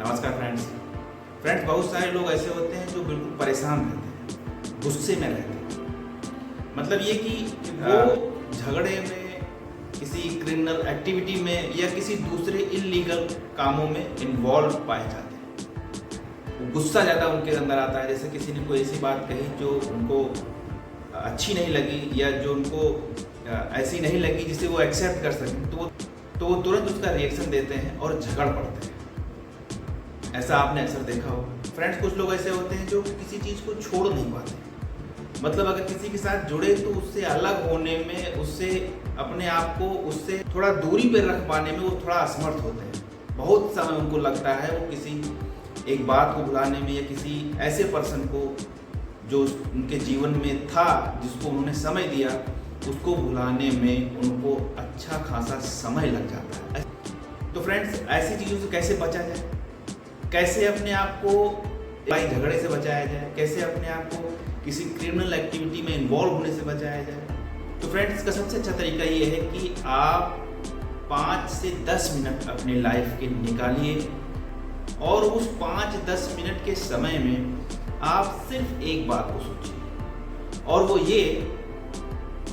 नमस्कार फ्रेंड्स, बहुत सारे लोग ऐसे होते हैं जो बिल्कुल परेशान रहते हैं, गुस्से में रहते हैं। मतलब ये कि वो झगड़े में, किसी क्रिमिनल एक्टिविटी में या किसी दूसरे इलीगल कामों में इन्वॉल्व पाए जाते हैं। वो गुस्सा ज़्यादा उनके अंदर आता है। जैसे किसी ने कोई ऐसी बात कही जो उनको अच्छी नहीं लगी या जो उनको ऐसी नहीं लगी जिसे वो एक्सेप्ट कर सकें, तो वो तुरंत उसका रिएक्शन देते हैं और झगड़ पड़ते हैं। ऐसा आपने अक्सर देखा हो। फ्रेंड्स, कुछ लोग ऐसे होते हैं जो किसी चीज़ को छोड़ नहीं पाते। मतलब अगर किसी के साथ जुड़े तो उससे अलग होने में, उससे अपने आप को उससे थोड़ा दूरी पर रख पाने में वो थोड़ा असमर्थ होते हैं। बहुत समय उनको लगता है वो किसी एक बात को भुलाने में या किसी ऐसे पर्सन को जो उनके जीवन में था, जिसको उन्होंने समय दिया, उसको भुलाने में उनको अच्छा खासा समय लग जाता है। तो फ्रेंड्स, ऐसी चीज़ों से कैसे बचा जाए, कैसे अपने आप को लड़ाई झगड़े से बचाया जाए, कैसे अपने आप को किसी क्रिमिनल एक्टिविटी में इन्वॉल्व होने से बचाया जाए। तो फ्रेंड्स, इसका सबसे अच्छा तरीका ये है कि आप 5 से 10 मिनट अपनी लाइफ के निकालिए और उस 5-10 मिनट के समय में आप सिर्फ एक बात को सोचिए, और वो ये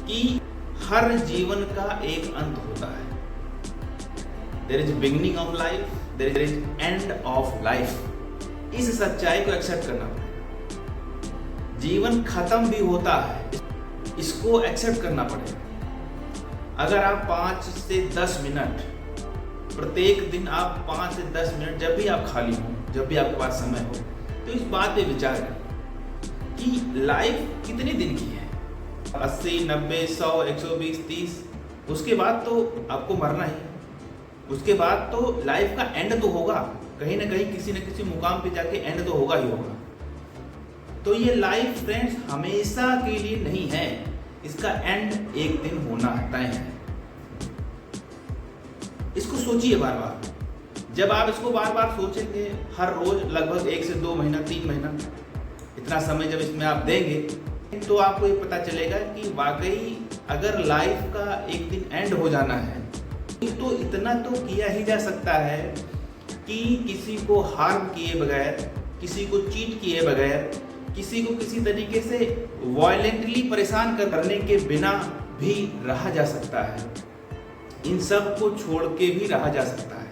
कि हर जीवन का एक अंत होता है। There is beginning of life, there is end of life. इस सच्चाई को एक्सेप्ट करना पड़ेगा। जीवन खत्म भी होता है, इसको एक्सेप्ट करना पड़ेगा। अगर आप 5 से 10 मिनट प्रत्येक दिन, आप 5 से 10 मिनट जब भी आप खाली हो, जब भी आपके पास समय हो, तो इस बात पे विचार करें कि लाइफ कितने दिन की है। 80, 90, 100, 120, 30, उसके बाद तो आपको मरना ही। उसके बाद तो लाइफ का एंड तो होगा, कहीं ना कहीं किसी न किसी मुकाम पे जाके एंड तो होगा ही होगा। तो ये लाइफ फ्रेंड्स हमेशा के लिए नहीं है, इसका एंड एक दिन होना तय है। इसको सोचिए बार बार। जब आप इसको बार बार सोचेंगे, हर रोज लगभग 1 से 2 महीना, 3 महीना, इतना समय जब इसमें आप देंगे, तो आपको ये पता चलेगा कि वाकई अगर लाइफ का एक दिन एंड हो जाना है, तो इतना तो किया ही जा सकता है कि किसी को हार्म किए बगैर, किसी को चीट किए बगैर, किसी को किसी तरीके से वायलेंटली परेशान करने के बिना भी रहा जा सकता है। इन सब को छोड़ के भी रहा जा सकता है।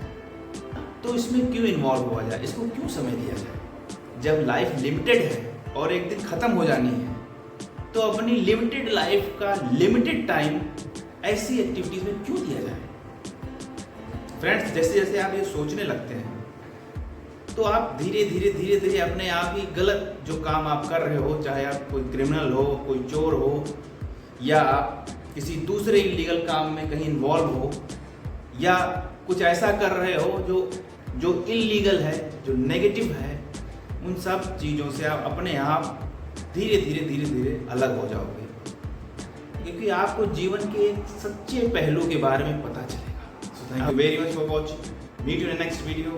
तो इसमें क्यों इन्वॉल्व हुआ जाए, इसको क्यों समय दिया जाए? जब लाइफ लिमिटेड है और एक दिन खत्म हो जानी है, तो अपनी लिमिटेड लाइफ का लिमिटेड टाइम ऐसी एक्टिविटीज में क्यों दिया जाए? फ्रेंड्स, जैसे जैसे आप ये सोचने लगते हैं, तो आप धीरे धीरे अपने आप ही गलत जो काम आप कर रहे हो, चाहे आप कोई क्रिमिनल हो, कोई चोर हो, या किसी दूसरे इलीगल काम में कहीं इन्वॉल्व हो, या कुछ ऐसा कर रहे हो जो इलीगल है, जो नेगेटिव है, उन सब चीज़ों से आप अपने आप धीरे धीरे अलग हो जाओगे, क्योंकि आपको जीवन के सच्चे पहलू के बारे में पता चलेगा। So thank you very much for watching. Meet you in the next video.